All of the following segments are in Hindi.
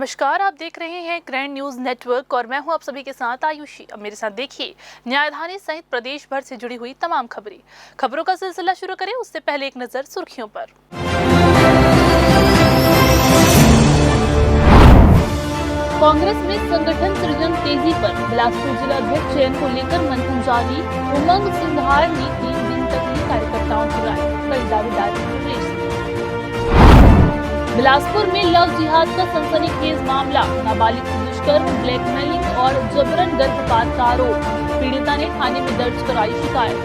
नमस्कार, आप देख रहे हैं ग्रैंड न्यूज नेटवर्क और मैं हूं आप सभी के साथ आयुषी। अब मेरे साथ देखिए न्यायधानी सहित प्रदेश भर से जुड़ी हुई तमाम खबरों का सिलसिला शुरू करें उससे पहले एक नजर सुर्खियों पर। कांग्रेस में संगठन सृजन तेजी पर, बिलासपुर जिला अध्यक्ष चयन को लेकर मंथन जारी। उमंग सिंघार ने 3 दिन तक ली कार्यकर्ताओं की राय, कई दावेदार। बिलासपुर में लव जिहाद का सनसनीखेज मामला, नाबालिग से दुष्कर्म, ब्लैकमेलिंग और जबरन गर्भपात का आरोप, पीड़िता ने थाने में दर्ज कराई शिकायत।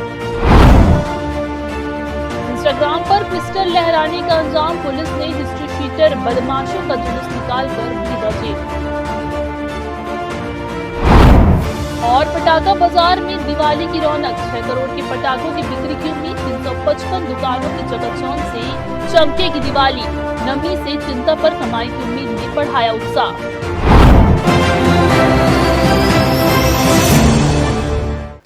इंस्टाग्राम पर पिस्टल लहराने का अंजाम, पुलिस ने हिस्ट्री शीटर बदमाशों का जुलूस निकालकर भेजा जेल। और पटाखा बाजार में दिवाली की रौनक, 6 करोड़ के पटाखों की बिक्री की उम्मीद, 355 दुकानों की चकाचौंध से चमकेगी दिवाली। नमी से चिंता पर कमाई की उम्मीद ने बढ़ाया उत्साह।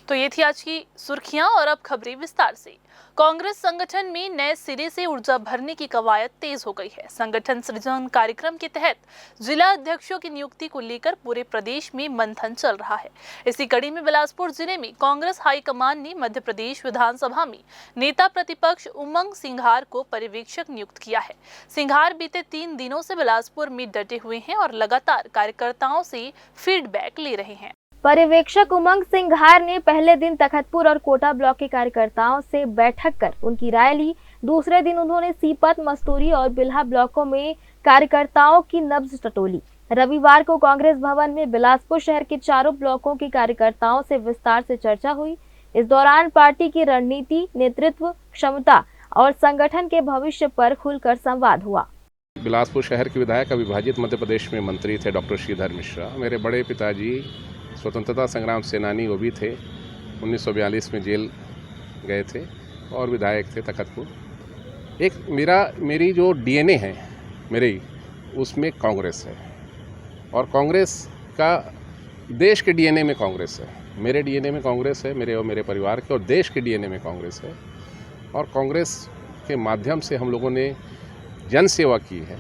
तो ये थी आज की सुर्खियां और अब खबरें विस्तार से। कांग्रेस संगठन में नए सिरे से ऊर्जा भरने की कवायद तेज हो गई है। संगठन सृजन कार्यक्रम के तहत जिला अध्यक्षों की नियुक्ति को लेकर पूरे प्रदेश में मंथन चल रहा है। इसी कड़ी में बिलासपुर जिले में कांग्रेस हाईकमान ने मध्य प्रदेश विधानसभा में नेता प्रतिपक्ष उमंग सिंघार को पर्यवेक्षक नियुक्त किया है। सिंघार बीते 3 दिनों से बिलासपुर में डटे हुए हैं और लगातार कार्यकर्ताओं से फीडबैक ले रहे हैं। पर्यवेक्षक उमंग सिंघार ने पहले दिन तखतपुर और कोटा ब्लॉक के कार्यकर्ताओं से बैठक कर उनकी राय ली। दूसरे दिन उन्होंने सीपत, मस्तूरी और बिल्हा ब्लॉकों में कार्यकर्ताओं की नब्ज टटोली। रविवार को कांग्रेस भवन में बिलासपुर शहर के चारों ब्लॉकों के कार्यकर्ताओं से विस्तार से चर्चा हुई। इस दौरान पार्टी की रणनीति, नेतृत्व क्षमता और संगठन के भविष्य पर खुलकर संवाद हुआ। बिलासपुर शहर के विधायक अविभाजित मध्य प्रदेश में मंत्री थे डॉक्टर श्रीधर मिश्रा। मेरे बड़े पिताजी स्वतंत्रता संग्राम सेनानी वो भी थे, 1942 में जेल गए थे और विधायक थे तखतपुर। एक मेरी जो डीएनए है मेरी, उसमें कांग्रेस है और कांग्रेस का देश के डीएनए में कांग्रेस है। मेरे डीएनए में कांग्रेस है, मेरे और मेरे परिवार के और देश के डीएनए में कांग्रेस है। और कांग्रेस के माध्यम से हम लोगों ने जन सेवा की है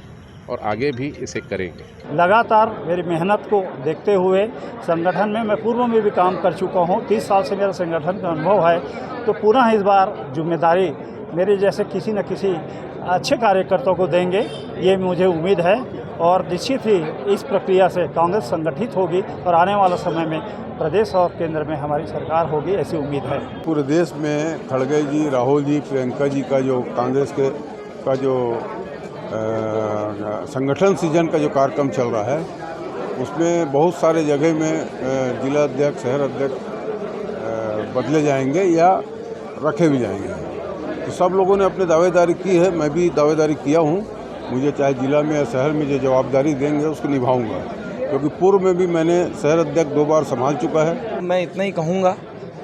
और आगे भी इसे करेंगे। लगातार मेरी मेहनत को देखते हुए संगठन में मैं पूर्व में भी काम कर चुका हूं, 30 साल से मेरा संगठन का अनुभव है, तो पुनः इस बार जिम्मेदारी मेरे जैसे किसी न किसी अच्छे कार्यकर्ताओं को देंगे, ये मुझे उम्मीद है। और निश्चित ही इस प्रक्रिया से कांग्रेस संगठित होगी और आने वाला समय में प्रदेश और केंद्र में हमारी सरकार होगी, ऐसी उम्मीद है। पूरे देश में खड़गे जी, राहुल जी, प्रियंका जी का जो कांग्रेस का जो संगठन सृजन का जो कार्यक्रम चल रहा है, उसमें बहुत सारे जगह में जिला अध्यक्ष, शहर अध्यक्ष बदले जाएंगे या रखे भी जाएंगे। तो सब लोगों ने अपनी दावेदारी की है, मैं भी दावेदारी किया हूँ। मुझे चाहे जिला में या शहर में जो जवाबदारी देंगे उसको निभाऊंगा, क्योंकि पूर्व में भी मैंने शहर अध्यक्ष 2 बार संभाल चुका है। मैं इतना ही कहूँगा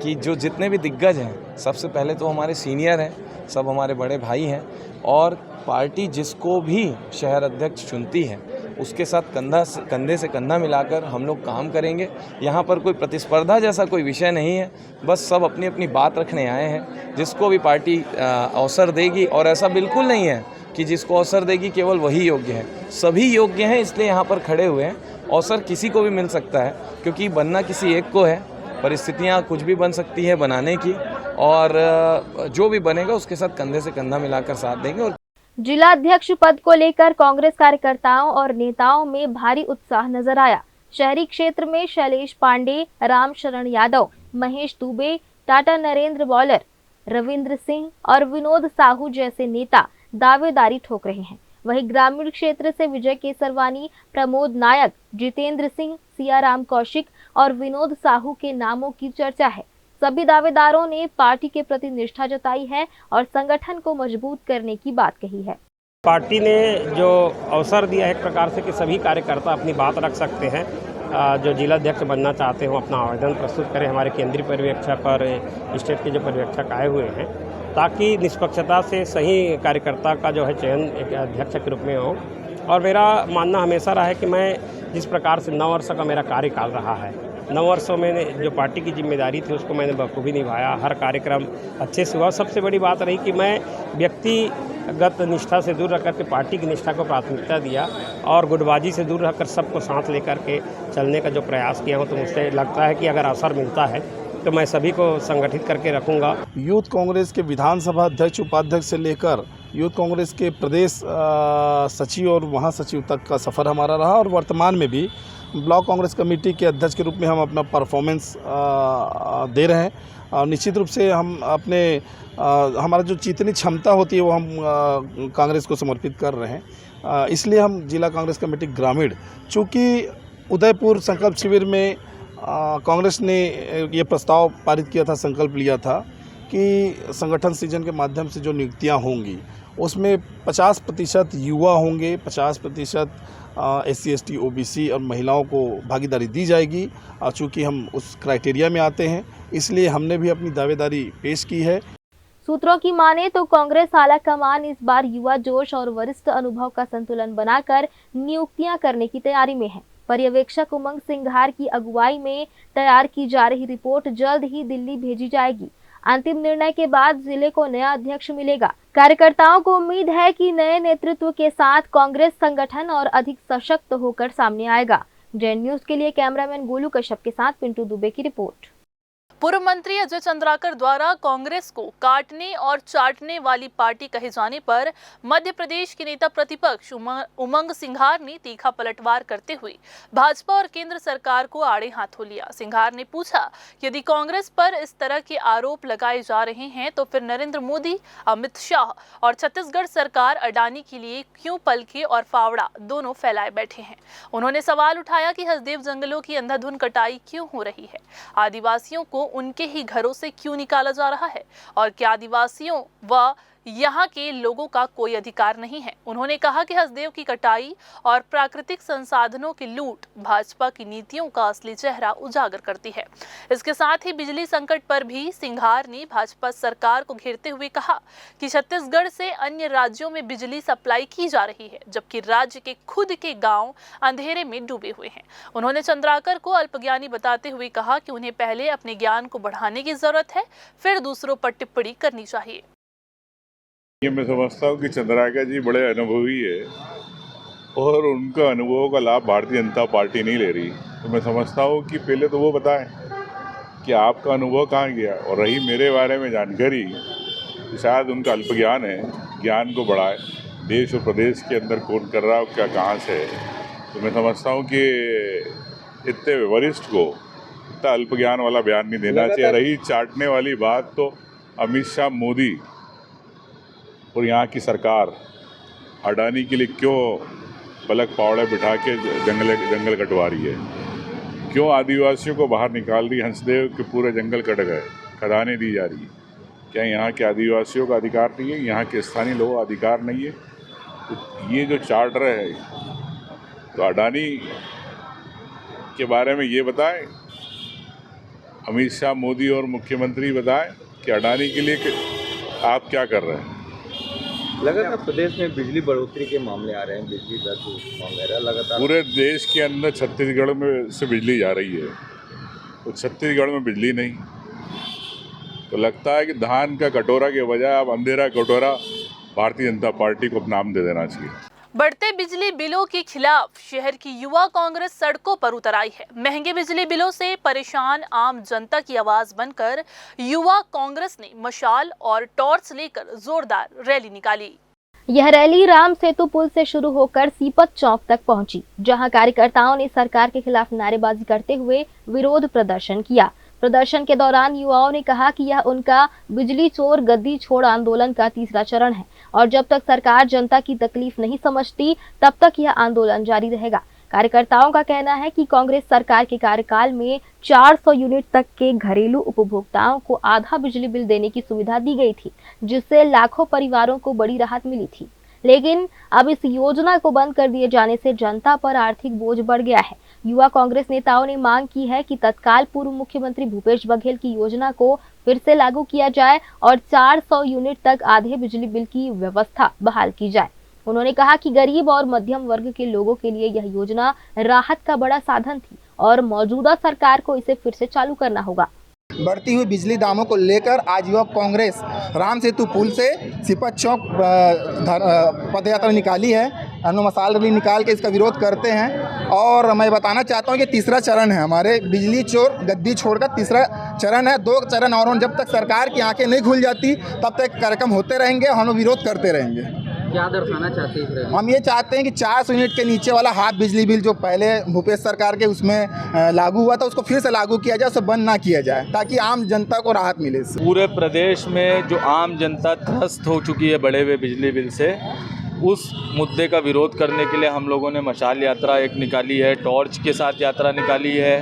कि जो जितने भी दिग्गज हैं, सबसे पहले तो हमारे सीनियर हैं, सब हमारे बड़े भाई हैं और पार्टी जिसको भी शहर अध्यक्ष चुनती है उसके साथ कंधे से कंधा मिलाकर हम लोग काम करेंगे। यहाँ पर कोई प्रतिस्पर्धा जैसा कोई विषय नहीं है, बस सब अपनी अपनी बात रखने आए हैं। जिसको भी पार्टी अवसर देगी, और ऐसा बिल्कुल नहीं है कि जिसको अवसर देगी केवल वही योग्य है, सभी योग्य हैं, इसलिए यहाँ पर खड़े हुए हैं। अवसर किसी को भी मिल सकता है, क्योंकि बनना किसी एक को है, परिस्थितियाँ कुछ भी बन सकती है बनाने की, और जो भी बनेगा उसके साथ कंधे से कंधा मिलाकर साथ देंगे। और जिला अध्यक्ष पद को लेकर कांग्रेस कार्यकर्ताओं और नेताओं में भारी उत्साह नजर आया। शहरी क्षेत्र में शैलेश पांडे, राम शरण यादव, महेश दुबे, टाटा नरेंद्र बॉलर, रविंद्र सिंह और विनोद साहू जैसे नेता दावेदारी ठोक रहे हैं। वहीं ग्रामीण क्षेत्र से विजय केसरवानी, प्रमोद नायक, जितेंद्र सिंह, सियाराम कौशिक और विनोद साहू के नामों की चर्चा है। सभी दावेदारों ने पार्टी के प्रति निष्ठा जताई है और संगठन को मजबूत करने की बात कही है। पार्टी ने जो अवसर दिया है एक प्रकार से कि सभी कार्यकर्ता अपनी बात रख सकते हैं, जो जिला अध्यक्ष बनना चाहते हो अपना आवेदन प्रस्तुत करें। हमारे केंद्रीय पर्यवेक्षक और स्टेट के जो पर्यवेक्षक आए हुए हैं, ताकि निष्पक्षता से सही कार्यकर्ता का जो है चयन एक अध्यक्ष के रूप में हो। और मेरा मानना हमेशा रहा है कि मैं जिस प्रकार से 9 वर्ष का मेरा कार्यकाल रहा है, 9 वर्षों में जो पार्टी की जिम्मेदारी थी उसको मैंने बखूबी निभाया। हर कार्यक्रम अच्छे से हुआ। सबसे बड़ी बात रही कि मैं व्यक्ति गत निष्ठा से दूर रह करके पार्टी की निष्ठा को प्राथमिकता दिया और गुटबाजी से दूर रहकर सबको साथ लेकर के चलने का जो प्रयास किया हूँ, तो मुझे लगता है कि अगर अवसर मिलता है तो मैं सभी को संगठित करके रखूँगा। यूथ कांग्रेस के विधानसभा अध्यक्ष उपाध्यक्ष से लेकर यूथ कांग्रेस के प्रदेश सचिव और महासचिव तक का सफ़र हमारा रहा और वर्तमान में भी ब्लॉक कांग्रेस कमेटी के अध्यक्ष के रूप में हम अपना परफॉर्मेंस दे रहे हैं। और निश्चित रूप से हम अपने हमारा जो जितनी क्षमता होती है वो हम कांग्रेस को समर्पित कर रहे हैं। इसलिए हम जिला कांग्रेस कमेटी ग्रामीण, चूँकि उदयपुर संकल्प शिविर में कांग्रेस ने ये प्रस्ताव पारित किया था, संकल्प लिया था कि संगठन सृजन के माध्यम से जो नियुक्तियां होंगी उसमें 50% युवा होंगे, 50% SC ST OBC और महिलाओं को भागीदारी दी जाएगी। और चूँकि हम उस क्राइटेरिया में आते हैं, इसलिए हमने भी अपनी दावेदारी पेश की है। सूत्रों की माने तो कांग्रेस आला कमान इस बार युवा जोश और वरिष्ठ अनुभव का संतुलन बनाकर नियुक्तियां करने की तैयारी में है। पर्यवेक्षक उमंग सिंघार की अगुवाई में तैयार की जा रही रिपोर्ट जल्द ही दिल्ली भेजी जाएगी। अंतिम निर्णय के बाद जिले को नया अध्यक्ष मिलेगा। कार्यकर्ताओं को उम्मीद है कि नए नेतृत्व के साथ कांग्रेस संगठन और अधिक सशक्त होकर सामने आएगा। जेएन न्यूज के लिए कैमरामैन गोलू कश्यप के साथ पिंटू दुबे की रिपोर्ट। पूर्व मंत्री अजय चंद्राकर द्वारा कांग्रेस को काटने और चाटने वाली पार्टी कहे जाने पर मध्य प्रदेश के नेता प्रतिपक्ष उमंग सिंघार ने तीखा पलटवार करते हुए भाजपा और केंद्र सरकार को आड़े हाथों लिया। सिंघार ने पूछा, यदि कांग्रेस पर इस तरह के आरोप लगाए जा रहे हैं तो फिर नरेंद्र मोदी, अमित शाह और छत्तीसगढ़ सरकार अडानी के लिए क्यों पलके और फावड़ा दोनों फैलाए बैठे हैं। उन्होंने सवाल उठाया कि हसदेव जंगलों की अंधाधुंध कटाई क्यों हो रही है, आदिवासियों को उनके ही घरों से क्यों निकाला जा रहा है और क्या आदिवासियों व यहाँ के लोगों का कोई अधिकार नहीं है। उन्होंने कहा कि हसदेव की कटाई और प्राकृतिक संसाधनों की लूट भाजपा की नीतियों का असली चेहरा उजागर करती है। इसके साथ ही बिजली संकट पर भी सिंघार ने भाजपा सरकार को घेरते हुए कहा कि छत्तीसगढ़ से अन्य राज्यों में बिजली सप्लाई की जा रही है, जबकि राज्य के खुद के गांव अंधेरे में डूबे हुए हैं। उन्होंने चंद्राकर को अल्पज्ञानी बताते हुए कहा कि उन्हें पहले अपने ज्ञान को बढ़ाने की जरूरत है, फिर दूसरों पर टिप्पणी करनी चाहिए। ये मैं समझता हूँ कि चंद्राकर जी बड़े अनुभवी है और उनका अनुभवों का लाभ भारतीय जनता पार्टी नहीं ले रही। तो मैं समझता हूँ कि पहले तो वो बताएं कि आपका अनुभव कहाँ गया, और रही मेरे बारे में जानकारी कि शायद उनका अल्प ज्ञान है, ज्ञान को बढ़ाए। देश और प्रदेश के अंदर कौन कर रहा है, क्या कहाँ से है। तो मैं समझता हूँ कि इतने वरिष्ठ को इतना अल्प ज्ञान वाला बयान नहीं देना चाहिए। रही चाटने वाली बात, तो अमित शाह, मोदी और यहाँ की सरकार अडानी के लिए क्यों पलक पावड़े बिठा के जंगल कटवा रही है, क्यों आदिवासियों को बाहर निकाल रही। हंसदेव के पूरे जंगल कट गए, खदानें दी जा रही है। क्या यहाँ के आदिवासियों का अधिकार नहीं है, यहाँ के स्थानीय लोगों का अधिकार नहीं है? तो ये जो चार्टर है, तो अडानी के बारे में ये बताएं, अमित शाह, मोदी और मुख्यमंत्री बताएं कि अडानी के लिए आप क्या कर रहे हैं। लगातार प्रदेश में बिजली बढ़ोतरी के मामले आ रहे हैं, बिजली दर वगैरह लगातार पूरे देश के अंदर छत्तीसगढ़ में से बिजली जा रही है, तो छत्तीसगढ़ में बिजली नहीं। तो लगता है कि धान का कटोरा के बजाय अब अंधेरा कटोरा भारतीय जनता पार्टी को नाम दे देना चाहिए। बढ़ते बिजली बिलों के खिलाफ शहर की युवा कांग्रेस सड़कों पर उतर आई है। महंगे बिजली बिलों से परेशान आम जनता की आवाज बनकर युवा कांग्रेस ने मशाल और टॉर्च लेकर जोरदार रैली निकाली। यह रैली राम सेतु पुल से शुरू होकर सीपत चौक तक पहुंची, जहां कार्यकर्ताओं ने सरकार के खिलाफ नारेबाजी करते हुए विरोध प्रदर्शन किया। प्रदर्शन के दौरान युवाओं ने कहा कि यह उनका बिजली चोर गद्दी छोड़ आंदोलन का तीसरा चरण है और जब तक सरकार जनता की तकलीफ नहीं समझती तब तक यह आंदोलन जारी रहेगा। कार्यकर्ताओं का कहना है कि कांग्रेस सरकार के कार्यकाल में 400 यूनिट तक के घरेलू उपभोक्ताओं को आधा बिजली बिल देने की सुविधा दी गई थी, जिससे लाखों परिवारों को बड़ी राहत मिली थी। लेकिन अब इस योजना को बंद कर दिए जाने से जनता पर आर्थिक बोझ बढ़ गया है। युवा कांग्रेस नेताओं ने मांग की है कि तत्काल पूर्व मुख्यमंत्री भूपेश बघेल की योजना को फिर से लागू किया जाए और 400 यूनिट तक आधे बिजली बिल की व्यवस्था बहाल की जाए। उन्होंने कहा कि गरीब और मध्यम वर्ग के लोगों के लिए यह योजना राहत का बड़ा साधन थी और मौजूदा सरकार को इसे फिर से चालू करना होगा। बढ़ती हुई बिजली दामों को लेकर आज युवक कांग्रेस राम सेतु पुल से सिपत चौक पदयात्रा निकाली है। मसाल रैली निकाल के इसका विरोध करते हैं। और मैं बताना चाहता हूँ कि तीसरा चरण है हमारे बिजली चोर गद्दी छोड़कर तीसरा चरण है। 2 चरण और जब तक सरकार की आंखें नहीं खुल जाती तब तक कार्यक्रम होते रहेंगे, हम विरोध करते रहेंगे। क्या दर्शाना चाहते हैं? हम ये चाहते हैं कि 400 यूनिट के नीचे वाला हाफ बिजली बिल जो पहले भूपेश सरकार के उसमें लागू हुआ था उसको फिर से लागू किया जाए, उसे बंद ना किया जाए ताकि आम जनता को राहत मिले। पूरे प्रदेश में जो आम जनता त्रस्त हो चुकी है बढ़े हुए बिजली बिल से, उस मुद्दे का विरोध करने के लिए हम लोगों ने मशाल यात्रा एक निकाली है, टॉर्च के साथ यात्रा निकाली है,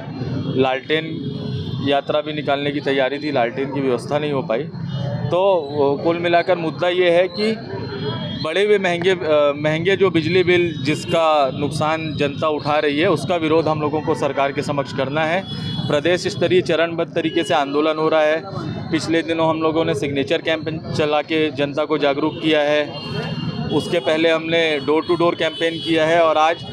लालटेन यात्रा भी निकालने की तैयारी थी, लालटेन की व्यवस्था नहीं हो पाई। तो कुल मिलाकर मुद्दा ये है कि बड़े हुए महंगे जो बिजली बिल जिसका नुकसान जनता उठा रही है उसका विरोध हम लोगों को सरकार के समक्ष करना है। प्रदेश स्तरीय चरणबद्ध तरीके से आंदोलन हो रहा है। पिछले दिनों हम लोगों ने सिग्नेचर कैंपेन चला के जनता को जागरूक किया है। उसके पहले हमने डोर टू डोर कैंपेन किया है और आज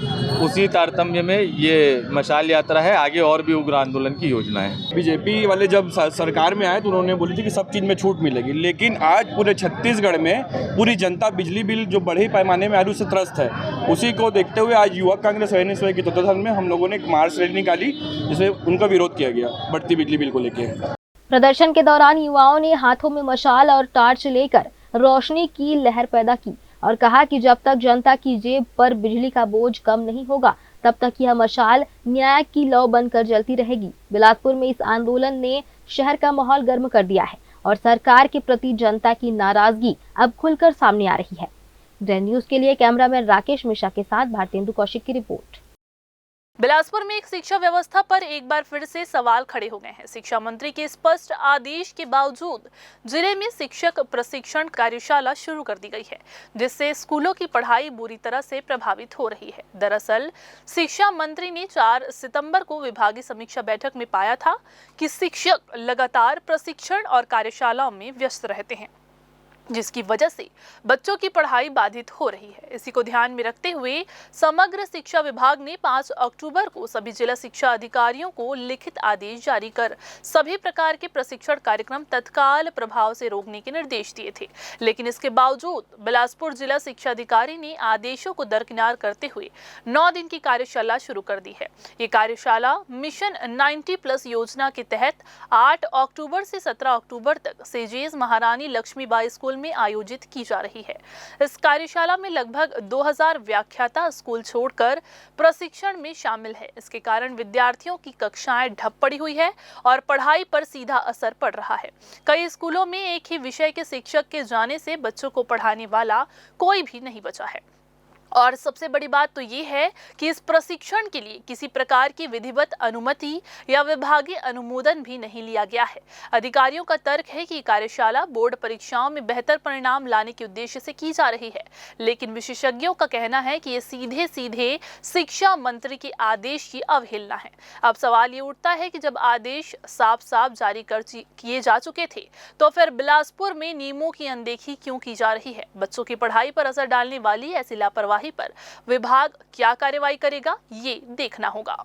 उसी तारतम्य में ये मशाल यात्रा है। आगे और भी उग्र आंदोलन की योजना है। बीजेपी वाले जब सरकार में आए तो उन्होंने बोली थी कि सब चीज़ में छूट मिलेगी, लेकिन आज पूरे छत्तीसगढ़ में पूरी जनता बिजली बिल जो बड़े पैमाने में आलू से त्रस्त है, उसी को देखते हुए आज युवक कांग्रेस अवेयरनेस की तत्वाधान में हम लोगों ने एक मार्च रैली निकाली जिसमें उनका विरोध किया गया बढ़ती बिजली बिल को लेकर। प्रदर्शन के दौरान युवाओं ने हाथों में मशाल और टार्च लेकर रोशनी की लहर पैदा की और कहा कि जब तक जनता की जेब पर बिजली का बोझ कम नहीं होगा तब तक यह मशाल न्याय की लौ बनकर जलती रहेगी। बिलासपुर में इस आंदोलन ने शहर का माहौल गर्म कर दिया है और सरकार के प्रति जनता की नाराजगी अब खुलकर सामने आ रही है। ग्रैंड न्यूज के लिए कैमरामैन राकेश मिश्रा के साथ भारतेंदु कौशिक की रिपोर्ट। बिलासपुर में एक शिक्षा व्यवस्था पर एक बार फिर से सवाल खड़े हो गए हैं। शिक्षा मंत्री के स्पष्ट आदेश के बावजूद जिले में शिक्षक प्रशिक्षण कार्यशाला शुरू कर दी गई है, जिससे स्कूलों की पढ़ाई बुरी तरह से प्रभावित हो रही है। दरअसल शिक्षा मंत्री ने 4 सितंबर को विभागीय समीक्षा बैठक में पाया था कि शिक्षक लगातार प्रशिक्षण और कार्यशालाओं में व्यस्त रहते हैं, जिसकी वजह से बच्चों की पढ़ाई बाधित हो रही है। इसी को ध्यान में रखते हुए समग्र शिक्षा विभाग ने 5 अक्टूबर को सभी जिला शिक्षा अधिकारियों को लिखित आदेश जारी कर सभी प्रकार के प्रशिक्षण कार्यक्रम तत्काल प्रभाव से रोकने के निर्देश दिए थे। लेकिन इसके बावजूद बिलासपुर जिला शिक्षा अधिकारी ने आदेशों को दरकिनार करते हुए 9 दिन की कार्यशाला शुरू कर दी है। ये कार्यशाला मिशन 90+ योजना के तहत 8 अक्टूबर से 17 अक्टूबर तक सेजेस महारानी लक्ष्मीबाई स्कूल में आयोजित की जा रही है। इस कार्यशाला में लगभग 2000 व्याख्याता स्कूल छोड़कर प्रशिक्षण में शामिल है। इसके कारण विद्यार्थियों की कक्षाएं ठप पड़ी हुई है और पढ़ाई पर सीधा असर पड़ रहा है। कई स्कूलों में एक ही विषय के शिक्षक के जाने से बच्चों को पढ़ाने वाला कोई भी नहीं बचा है। और सबसे बड़ी बात तो ये है कि इस प्रशिक्षण के लिए किसी प्रकार की विधिवत अनुमति या विभागीय अनुमोदन भी नहीं लिया गया है। अधिकारियों का तर्क है कि कार्यशाला बोर्ड परीक्षाओं में बेहतर परिणाम लाने के उद्देश्य से की जा रही है, लेकिन विशेषज्ञों का कहना है कि ये सीधे सीधे शिक्षा मंत्री के आदेश की अवहेलना है। अब सवाल ये उठता है कि जब आदेश साफ साफ जारी कर किए जा चुके थे तो फिर बिलासपुर में नियमों की अनदेखी क्यों की जा रही है। बच्चों की पढ़ाई पर असर डालने वाली ऐसी लापरवाही पर विभाग क्या कार्रवाई करेगा, ये देखना होगा।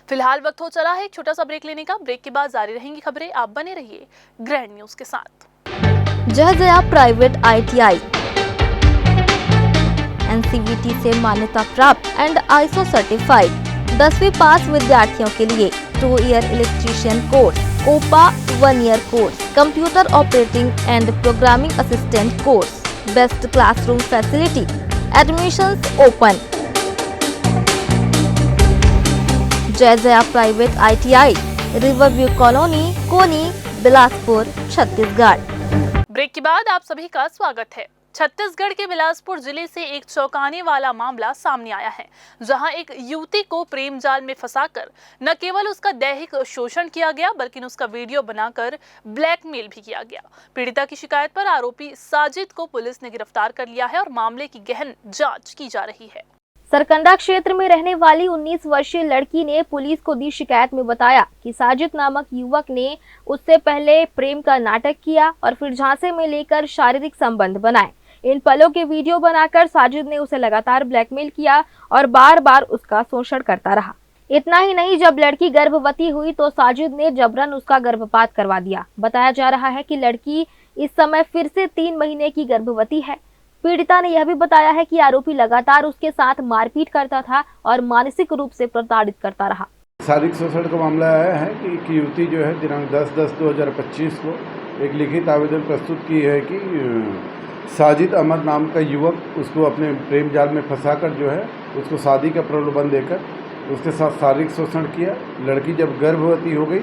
फिलहाल वक्त हो चला है एक छोटा सा ब्रेक लेने का। ब्रेक के बाद जारी रहेंगी खबरें। आप बने रहिए ग्रैंड न्यूज के साथ। जहजया प्राइवेट ITI NCVT से मान्यता प्राप्त एंड ISO सर्टिफाइड 10वीं पास विद्यार्थियों के लिए 2 year electrician course, OPA 1 year course, computer operating and programming assistant course, best classroom facility, admissions open. Jaijaya private ITI, Riverview Colony, Koni, Bilaspur, Chhattisgarh. Break के बाद आप सभी का स्वागत है। छत्तीसगढ़ के बिलासपुर जिले से एक चौंकाने वाला मामला सामने आया है, जहां एक युवती को प्रेम जाल में फंसाकर न केवल उसका दैहिक शोषण किया गया बल्कि उसका वीडियो बनाकर ब्लैकमेल भी किया गया। पीड़िता की शिकायत पर आरोपी साजिद को पुलिस ने गिरफ्तार कर लिया है और मामले की गहन जांच की जा रही है। सरकंडा क्षेत्र में रहने वाली 19 वर्षीय लड़की ने पुलिस को दी शिकायत में बताया कि साजिद नामक युवक ने उससे पहले प्रेम का नाटक किया और फिर झांसे में लेकर शारीरिक संबंध बनाए। इन पलों के वीडियो बनाकर साजिद ने उसे लगातार ब्लैकमेल किया और बार बार उसका शोषण करता रहा। इतना ही नहीं, जब लड़की गर्भवती हुई तो साजिद ने जबरन उसका गर्भपात करवा दिया। बताया जा रहा है कि लड़की इस समय फिर से 3 महीने की गर्भवती है। पीड़िता ने यह भी बताया है कि आरोपी लगातार उसके साथ मारपीट करता था और मानसिक रूप से प्रताड़ित करता रहा। शारीरिक शोषण का मामला आया है कि युवती जो है दिनांक 10/10/2025 को एक लिखित आवेदन प्रस्तुत की है कि साजिद अहमद नाम का युवक उसको अपने प्रेम जाल में फंसाकर जो है उसको शादी का प्रलोभन देकर उसके साथ शारीरिक शोषण किया। लड़की जब गर्भवती हो गई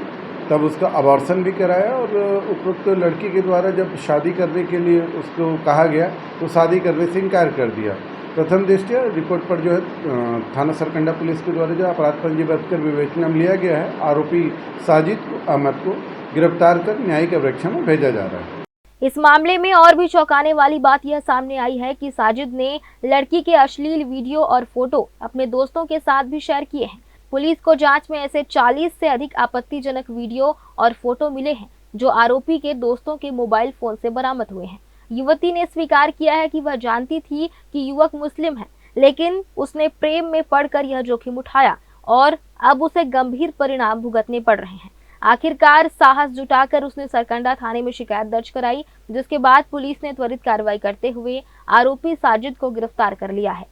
तब उसका अबॉर्शन भी कराया और उपरोक्त लड़की के द्वारा जब शादी करने के लिए उसको कहा गया तो शादी करने से इनकार कर दिया। प्रथम दृष्टया रिपोर्ट पर जो है थाना सरकंडा पुलिस के द्वारा जो अपराध पंजीबद्ध कर विवेचना में लिया गया है। आरोपी साजिद अहमद को गिरफ्तार कर न्यायिक अभिरक्षा में भेजा जा रहा है। इस मामले में और भी चौंकाने वाली बात यह सामने आई है कि साजिद ने लड़की के अश्लील वीडियो और फोटो अपने दोस्तों के साथ भी शेयर किए हैं। पुलिस को जांच में ऐसे 40 से अधिक आपत्तिजनक वीडियो और फोटो मिले हैं जो आरोपी के दोस्तों के मोबाइल फोन से बरामद हुए हैं। युवती ने स्वीकार किया है कि वह जानती थी कि युवक मुस्लिम है, लेकिन उसने प्रेम में पड़कर यह जोखिम उठाया और अब उसे गंभीर परिणाम भुगतने पड़ रहे हैं। आखिरकार साहस जुटाकर उसने सरकंडा थाने में शिकायत दर्ज कराई, जिसके बाद पुलिस ने त्वरित कार्रवाई करते हुए आरोपी साजिद को गिरफ्तार कर लिया है।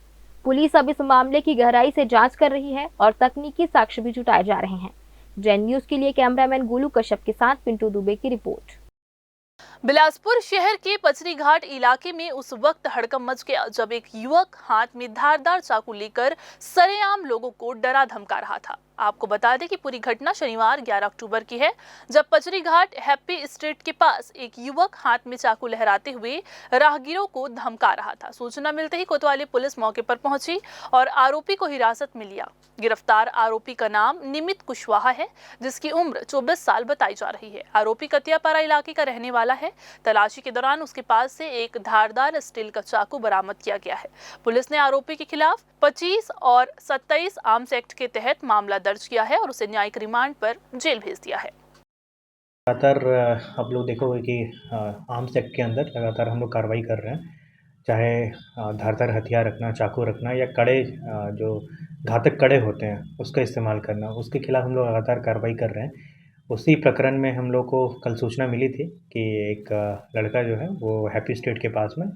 पुलिस अब इस मामले की गहराई से जांच कर रही है और तकनीकी साक्ष्य भी जुटाए जा रहे हैं। जैन न्यूज के लिए कैमरामैन गोलू कश्यप के साथ पिंटू दुबे की रिपोर्ट। बिलासपुर शहर के पचरी घाट इलाके में उस वक्त हड़कंप मच गया जब एक युवक हाथ में धारदार चाकू लेकर सरेआम लोगों को डरा धमका रहा था। आपको बता दें कि पूरी घटना शनिवार 11 अक्टूबर की है, जब पचरी घाट हैप्पी स्ट्रीट के पास एक युवक हाथ में चाकू लहराते हुए राहगीरों को धमका रहा था। सूचना मिलते ही कोतवाली पुलिस मौके पर पहुंची और आरोपी को हिरासत में लिया। गिरफ्तार आरोपी का नाम निमित कुशवाहा है, जिसकी उम्र 24 साल बताई जा रही है। आरोपी कतियापारा इलाके का रहने वाला है। तलाशी के दौरान उसके पास से एक धारदार स्टील का चाकू बरामद किया गया है। पुलिस ने आरोपी के खिलाफ 25 और 27 आर्म्स एक्ट के तहत मामला दर्ज किया है और उसे न्यायिक रिमांड पर जेल भेज दिया है। लगातार आप लोग देखोगे कि आर्म्स एक्ट के अंदर लगातार हम लोग कार्रवाई कर रहे हैं, चाहे धारदार हथियार रखना, चाकू रखना या कड़े जो घातक कड़े होते हैं उसका इस्तेमाल करना, उसके खिलाफ हम लोग लगातार कार्रवाई कर रहे हैं। उसी प्रकरण में हम लोग को कल सूचना मिली थी कि एक लड़का जो है वो हैप्पी स्ट्रीट के पास में